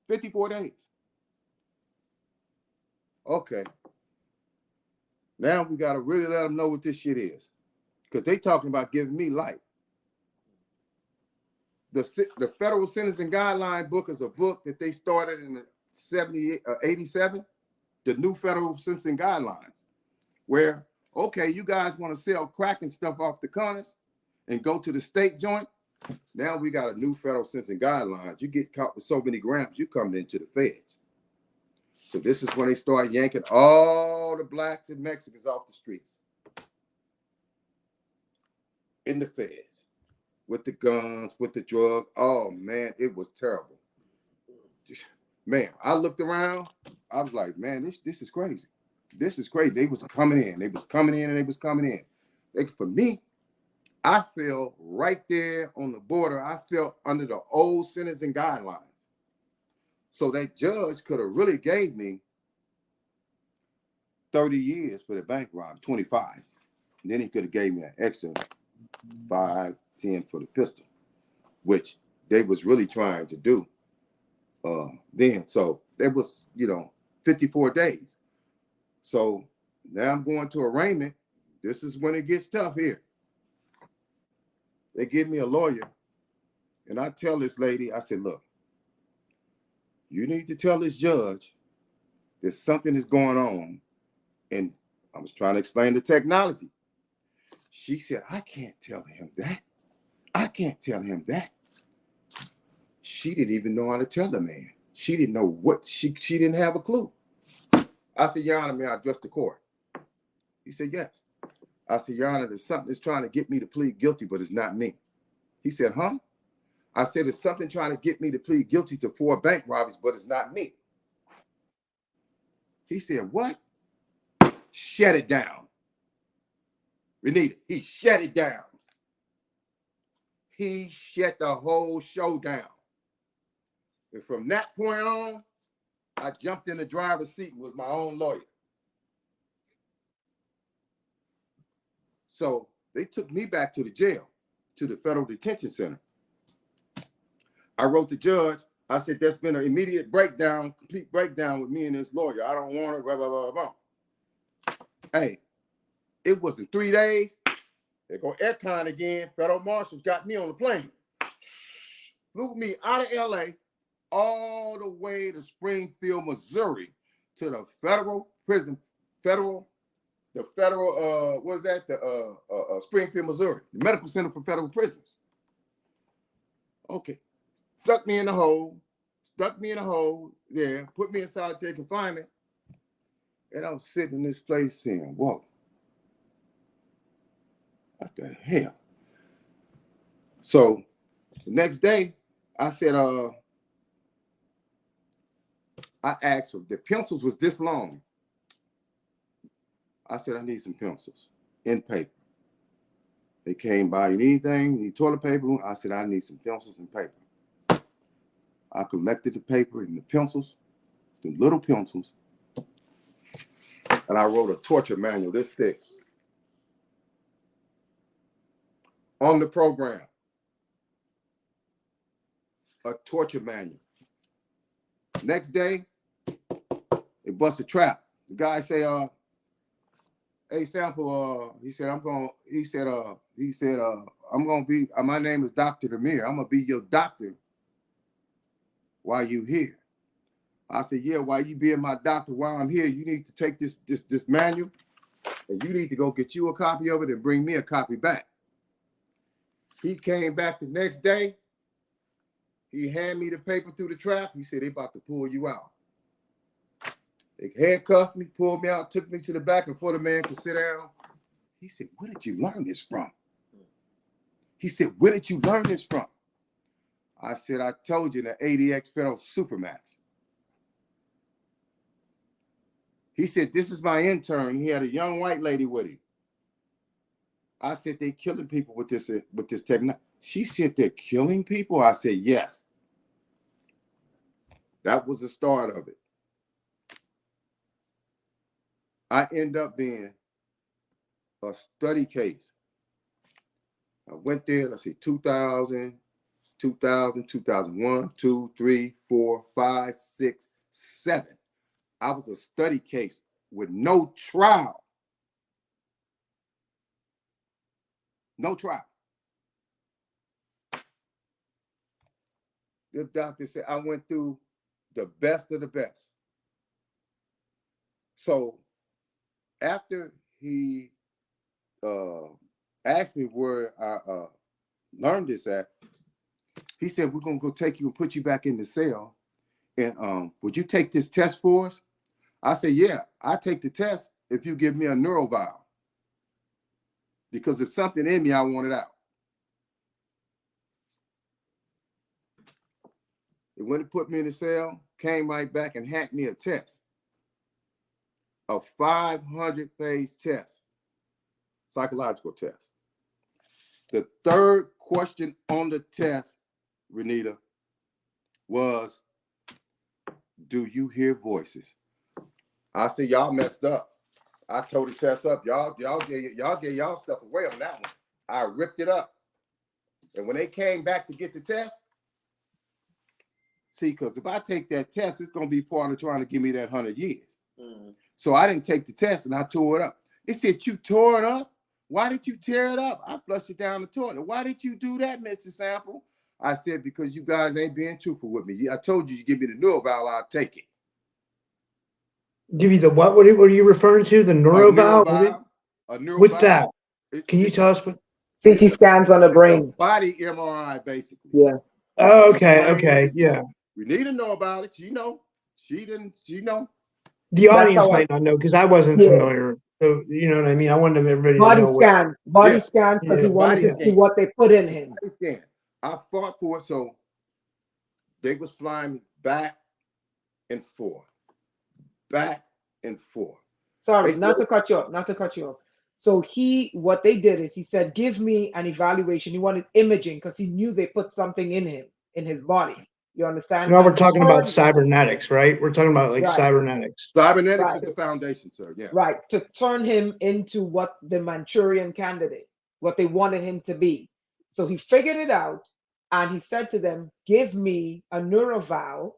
54 days. Okay. Now we got to really let them know what this shit is, because they talking about giving me life." The Federal Sentencing Guideline book is a book that they started in 87, the new Federal Sentencing Guidelines, where, okay, you guys want to sell crack and stuff off the corners and go to the state joint. Now we got a new Federal Sentencing Guidelines. You get caught with so many grams, you coming into the feds. So this is when they start yanking all the blacks and Mexicans off the streets in the feds, with the guns, with the drugs. Oh, man, it was terrible. Man, I looked around. I was like, man, this is crazy. This is crazy. They was coming in. They was coming in, and they was coming in. For me, I fell right there on the border. I fell under the old sentencing guidelines. So that judge could have really gave me 30 years for the bank robbery, 25. And then he could have gave me an extra 5, 10 for the pistol, which they was really trying to do then. So it was, 54 days. So now I'm going to arraignment. This is when it gets tough here. They give me a lawyer, and I tell this lady, I said, "Look, you need to tell this judge that something is going on." And I was trying to explain the technology. She said, "I can't tell him that. I can't tell him that." She didn't even know how to tell the man. She didn't know what, she didn't have a clue. I said, "Your Honor, may I address the court?" He said, "Yes." I said, "Your Honor, there's something that's trying to get me to plead guilty, but it's not me." He said, "Huh?" I said, "There's something trying to get me to plead guilty to 4 bank robberies, but it's not me." He said, "What?" Shut it down. Renita, he shut it down. He shut the whole show down. And from that point on, I jumped in the driver's seat and was my own lawyer. So they took me back to the jail, to the Federal Detention Center. I wrote the judge. I said, "There's been an immediate breakdown, complete breakdown with me and this lawyer. I don't want it, blah, blah, blah, blah." Hey, it was in 3 days. They go aircon again. Federal marshals got me on the plane. Flew me out of LA all the way to Springfield, Missouri, to the federal prison, Springfield, Missouri, the Medical Center for Federal Prisoners. Okay. Stuck me in the hole there, put me in solitary confinement. And I'm sitting in this place saying, "Whoa, what the hell?" So the next day, I said, I asked her, the pencils was this long. I said, I need some pencils in paper. They came by, you need anything? You need toilet paper? I said, I need some pencils and paper. I collected the paper and the pencils, the little pencils, and I wrote a torture manual this thick on the program. A torture manual. Next day, they bust a trap. The guy say, hey, Sample, he said, I'm gonna be, my name is Dr. Demir. I'm gonna be your doctor while you here. I said, yeah, while you being my doctor, while I'm here, you need to take this manual and you need to go get you a copy of it and bring me a copy back. He came back the next day. He handed me the paper through the trap. He said, they about to pull you out. They handcuffed me, pulled me out, took me to the back before the man could sit down. He said, where did you learn this from? He said, where did you learn this from? I said, I told you, the ADX Federal Supermax. He said, this is my intern. He had a young white lady with him. I said, they killing people with this technology. She said, they're killing people? I said, yes. That was the start of it. I end up being a study case. I went there, let's see, 2000, 2001, 2, 3, 4, 5, 6, 7. I was a study case with no trial. No trial. The doctor said I went through the best of the best. So after he asked me where I learned this at, he said, we're going to go take you and put you back in the cell. And would you take this test for us? I said, yeah, I take the test if you give me a neural vial. Because if something in me, I want it out. It went and put me in the cell, came right back and handed me a test. A 500-page test, psychological test. The third question on the test, Renita, was, do you hear voices? I said, y'all messed up. I told the test up. Y'all gave y'all stuff away on that one. I ripped it up. And when they came back to get the test, see, because if I take that test, it's going to be part of trying to give me that 100 years. Mm. So I didn't take the test and I tore it up. It said, you tore it up? Why did you tear it up? I flushed it down the toilet. Why did you do that, Mr. Sample? I said, because you guys ain't being truthful with me. I told you give me the neural valve, I'll take it. Give you the what? What are you referring to? The neural valve? A neural What's valve. that? Can you tell us what? CT scans on the brain. Body MRI, basically. Yeah. Oh, okay. Okay. Yeah. We need to know about it. You know, she know. The audience might not know because I wasn't familiar. So you know what I mean? I wanted everybody to know. Body scans, because he wanted to see what they put in him. Body scan. I fought for it, so they was flying back and forth. Back and forth. Sorry, not to cut you off. So what they did is he said, give me an evaluation. He wanted imaging because he knew they put something in him, in his body. You understand? No, we're talking about cybernetics, right? We're talking about cybernetics. Cybernetics is the foundation, sir. Yeah. Right. To turn him into what the Manchurian candidate, what they wanted him to be. So he figured it out and he said to them, give me a neuroval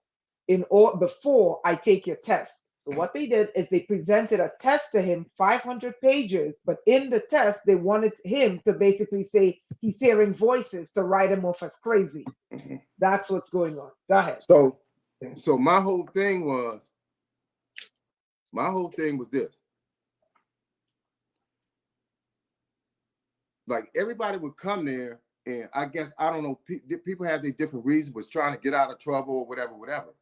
before I take your test. So what they did is they presented a test to him, 500 pages, but in the test, they wanted him to basically say he's hearing voices to write him off as crazy. Mm-hmm. That's what's going on. Go ahead. So my whole thing was this. Like everybody would come there and I guess, I don't know, people have their different reasons, was trying to get out of trouble or whatever.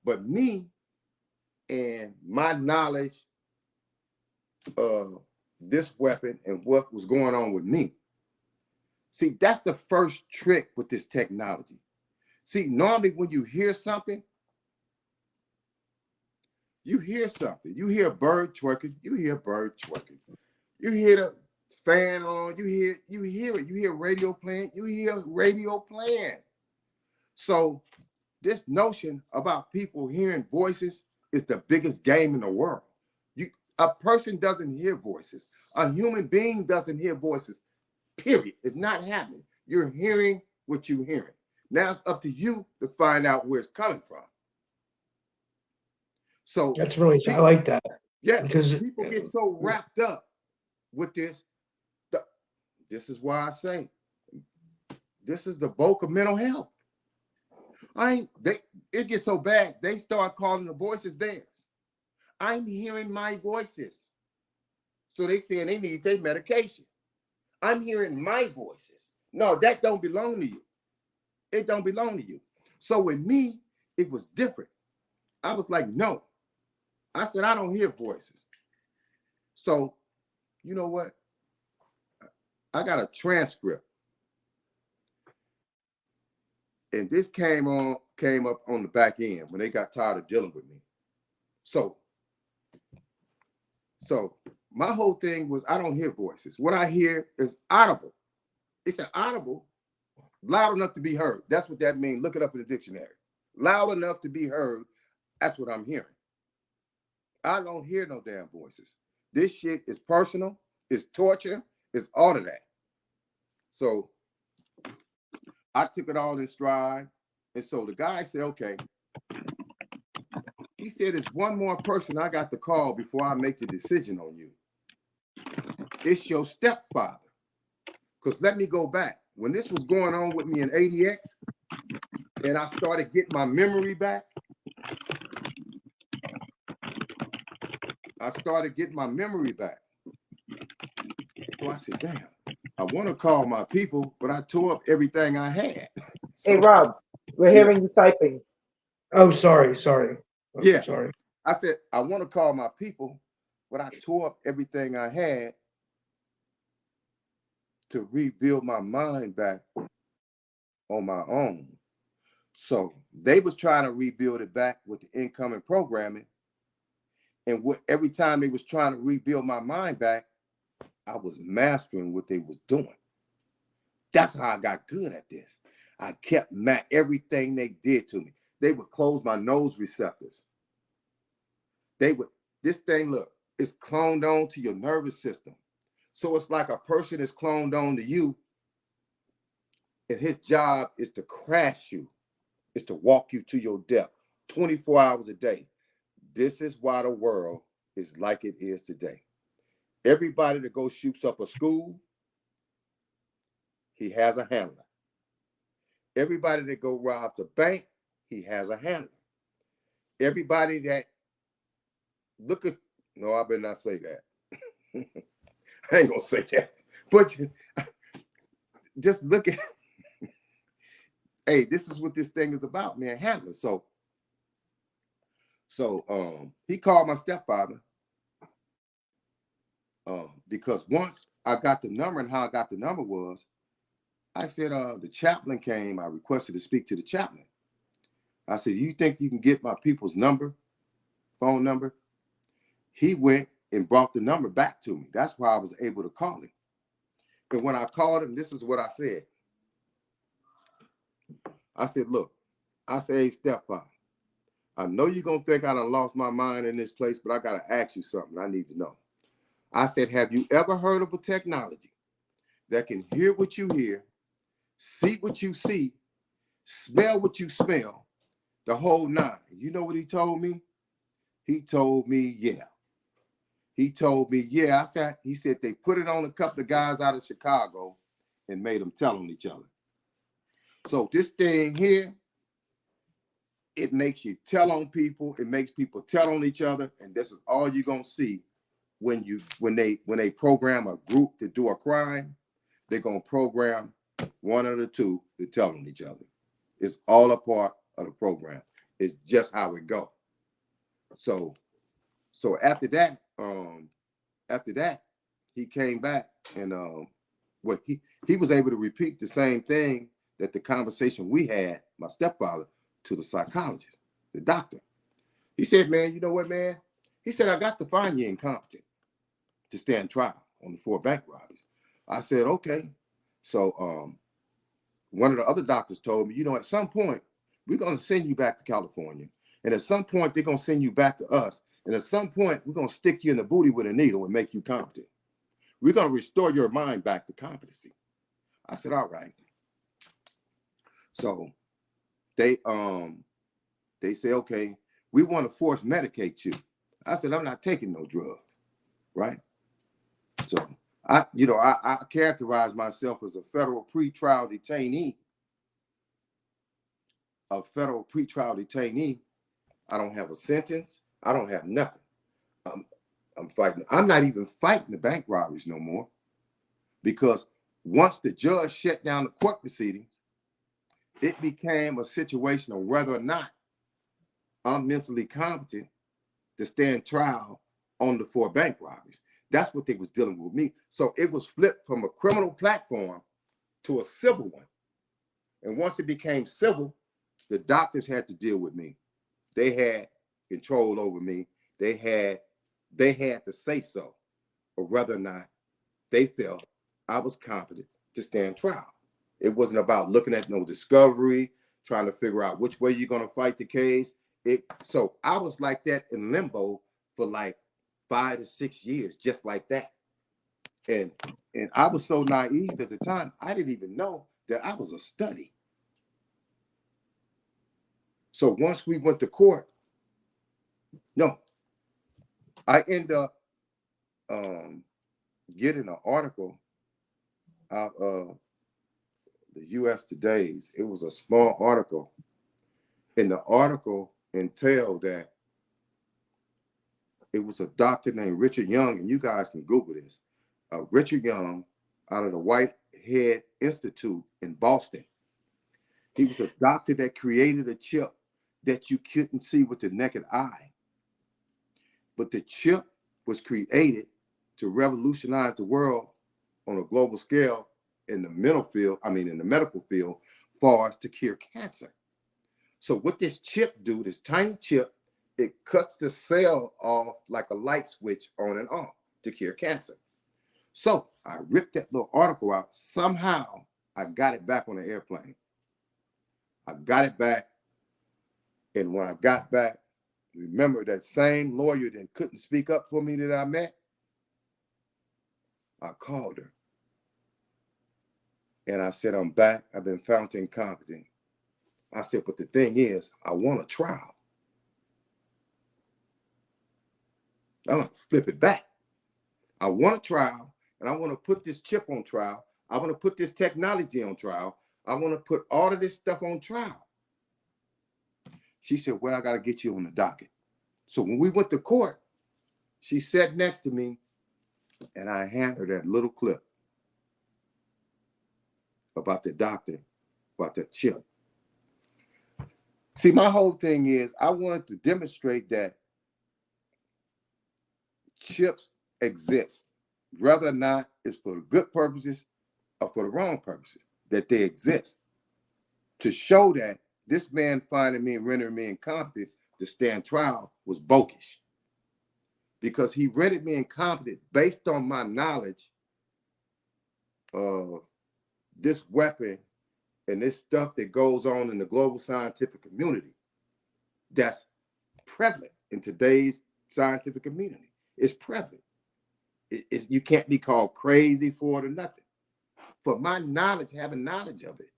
But me, and my knowledge of this weapon and what was going on with me. See, that's the first trick with this technology. See, normally when you hear something, You hear something. You hear a bird twerking. You hear a bird twerking. You hear the fan on. You hear it. You hear radio playing. You hear radio playing. So this notion about people hearing voices is the biggest game in the world. A person doesn't hear voices. A human being doesn't hear voices. Period. It's not happening. You're hearing what you're hearing. Now it's up to you to find out where it's coming from. So that's really, I like that. Yeah, because people get so wrapped up with this. This is why I say this is the bulk of mental health. It gets so bad, they start calling the voices theirs. I'm hearing my voices. So they saying they need their medication. I'm hearing my voices. No, that don't belong to you. It don't belong to you. So with me, it was different. I was like, no. I said, I don't hear voices. So, you know what? I got a transcript. And this came up on the back end when they got tired of dealing with me. So my whole thing was, I don't hear voices. What I hear is audible. It's an audible, loud enough to be heard. That's what that means. Look it up in the dictionary. Loud enough to be heard. That's what I'm hearing. I don't hear no damn voices. This shit is personal. It's torture. It's all of that. So I took it all in stride. And so the guy said, okay. He said, it's one more person I got to call before I make the decision on you. It's your stepfather. Because let me go back. When this was going on with me in ADX, and I started getting my memory back, So I said, damn, I want to call my people, but I tore up everything I had. So, Hey, Rob, we're hearing you typing. Oh, sorry. Oh, yeah. Sorry. I said, I want to call my people, but I tore up everything I had to rebuild my mind back on my own. So they was trying to rebuild it back with the incoming programming. And every time they was trying to rebuild my mind back, I was mastering what they was doing. That's how I got good at this. I kept everything they did to me. They would close my nose receptors. This thing, look, it's cloned on to your nervous system. So it's like a person is cloned on to you, and his job is to crash you, is to walk you to your death 24 hours a day. This is why the world is like it is today. Everybody that goes shoots up a school, he has a handler. Everybody that go robs a bank, he has a handler. Everybody that no, I better not say that. I ain't gonna say that. But just look at, hey, this is what this thing is about, man, handler. So he called my stepfather because once I got the number, and how I got the number was, I said, the chaplain came, I requested to speak to the chaplain. I said, you think you can get my people's phone number? He went and brought the number back to me. That's why I was able to call him. And when I called him, this is what I said. I said, look, hey, stepfather, I know you're going to think I done lost my mind in this place, but I got to ask you something I need to know. I said, have you ever heard of a technology that can hear what you hear, see what you see, smell what you smell, the whole nine? You know what he told me? He told me, yeah. He told me, yeah. He said they put it on a couple of guys out of Chicago and made them tell on each other. So this thing here, it makes you tell on people. It makes people tell on each other. And this is all you're going to see when they program a group to do a crime. They're going to program one of the two to tell on each other. It's all a part of the program. It's just how it go. So after that, he came back and he was able to repeat the same thing that the conversation we had, my stepfather, to the psychologist, the doctor. He said, man, you know what, man? He said, I got to find you incompetent to stand trial on the 4 bank robberies. I said, okay. So one of the other doctors told me, you know, at some point, we're going to send you back to California. And at some point, they're going to send you back to us. And at some point, we're going to stick you in the booty with a needle and make you competent. We're going to restore your mind back to competency. I said, all right. So they say, okay, we want to force medicate you. I said, I'm not taking no drugs, right? So I characterize myself as a federal pretrial detainee. A federal pretrial detainee. I don't have a sentence. I don't have nothing. I'm fighting. I'm not even fighting the bank robberies no more, because once the judge shut down the court proceedings, it became a situation of whether or not I'm mentally competent to stand trial on the 4 bank robberies. That's what they was dealing with me. So it was flipped from a criminal platform to a civil one. And once it became civil, the doctors had to deal with me. They had control over me. They had to say so, or whether or not they felt I was competent to stand trial. It wasn't about looking at no discovery, trying to figure out which way you're going to fight the case. So I was like that in limbo for like 5 to 6 years, just like that. And I was so naive at the time, I didn't even know that I was a study. So once we went to court, I end up getting an article out of the U.S. Today's. It was a small article, and the article entailed that it was a doctor named Richard Young, and you guys can Google this. Richard Young out of the Whitehead Institute in Boston. He was a doctor that created a chip that you couldn't see with the naked eye. But the chip was created to revolutionize the world on a global scale in the in the medical field, for us to cure cancer. So what this chip do, this tiny chip, it cuts the cell off like a light switch on and off to cure cancer. So I ripped that little article out. Somehow I got it back on the airplane. I got it back. And when I got back, remember that same lawyer that couldn't speak up for me that I met? I called her. And I said, I'm back. I've been found incompetent. I said, but the thing is, I want a trial. I'm going to flip it back. I want a trial, and I want to put this chip on trial. I want to put this technology on trial. I want to put all of this stuff on trial. She said, well, I got to get you on the docket. So when we went to court, she sat next to me, and I handed her that little clip about the doctor, about the chip. See, my whole thing is I wanted to demonstrate that chips exist, whether or not it's for the good purposes or for the wrong purposes, that they exist. To show that this man finding me and rendering me incompetent to stand trial was bogus, because he rendered me incompetent based on my knowledge of this weapon and this stuff that goes on in the global scientific community that's prevalent in today's scientific community. It's prevalent. You can't be called crazy for it or nothing. For my knowledge, having knowledge of it,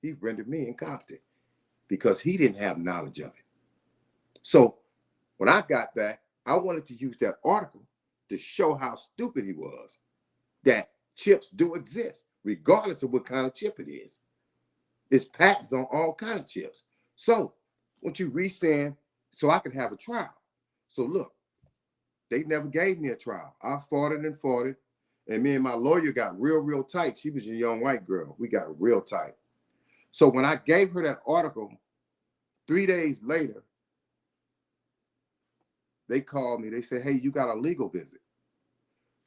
he rendered me incompetent because he didn't have knowledge of it. So when I got back, I wanted to use that article to show how stupid he was, that chips do exist, regardless of what kind of chip it is. It's patents on all kinds of chips. So once you resend, so I could have a trial. So look, they never gave me a trial. I fought it, and me and my lawyer got real tight. She was a young white girl. We got real tight. So when I gave her that article, 3 days later, they called me. They said, hey, you got a legal visit.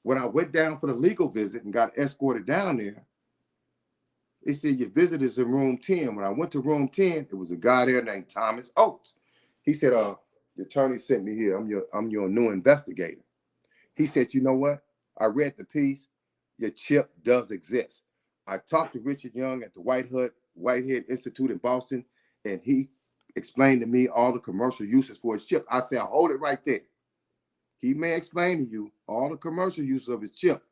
When I went down for the legal visit and got escorted down there, they said, your visit is in room 10. When I went to room 10, there was a guy there named Thomas Oates. He said, the attorney sent me here. I'm your new investigator. He said, you know what? I read the piece. Your chip does exist. I talked to Richard Young at the Whitehead Institute in Boston, and he explained to me all the commercial uses for his chip. I said, hold it right there. He may explain to you all the commercial uses of his chip.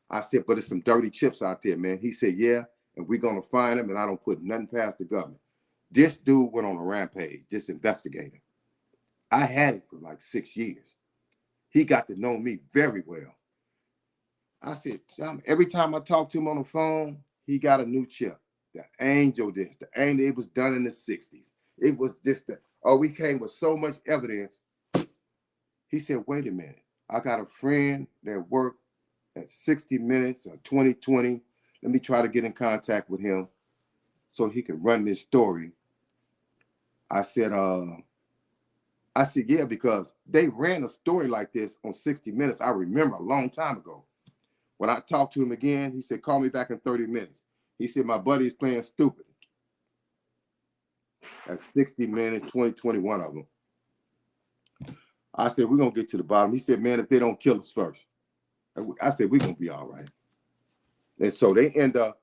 I said, but there's some dirty chips out there, man. He said, yeah, and we're going to find them, and I don't put nothing past the government. This dude went on a rampage, this investigator. I had it for like 6 years. He got to know me very well. I said, every time I talk to him on the phone, he got a new chip. The angel this, the angel, it was done in the 60s. It was this, we came with so much evidence. He said, wait a minute. I got a friend that worked at 60 Minutes or 2020. Let me try to get in contact with him so he can run this story. I said, yeah, because they ran a story like this on 60 Minutes. I remember a long time ago. When I talked to him again, he said, call me back in 30 minutes. He said, my buddy is playing stupid. At 60 Minutes, 2021 of them. I said, we're going to get to the bottom. He said, man, if they don't kill us first. I said, we're going to be all right. And so they end up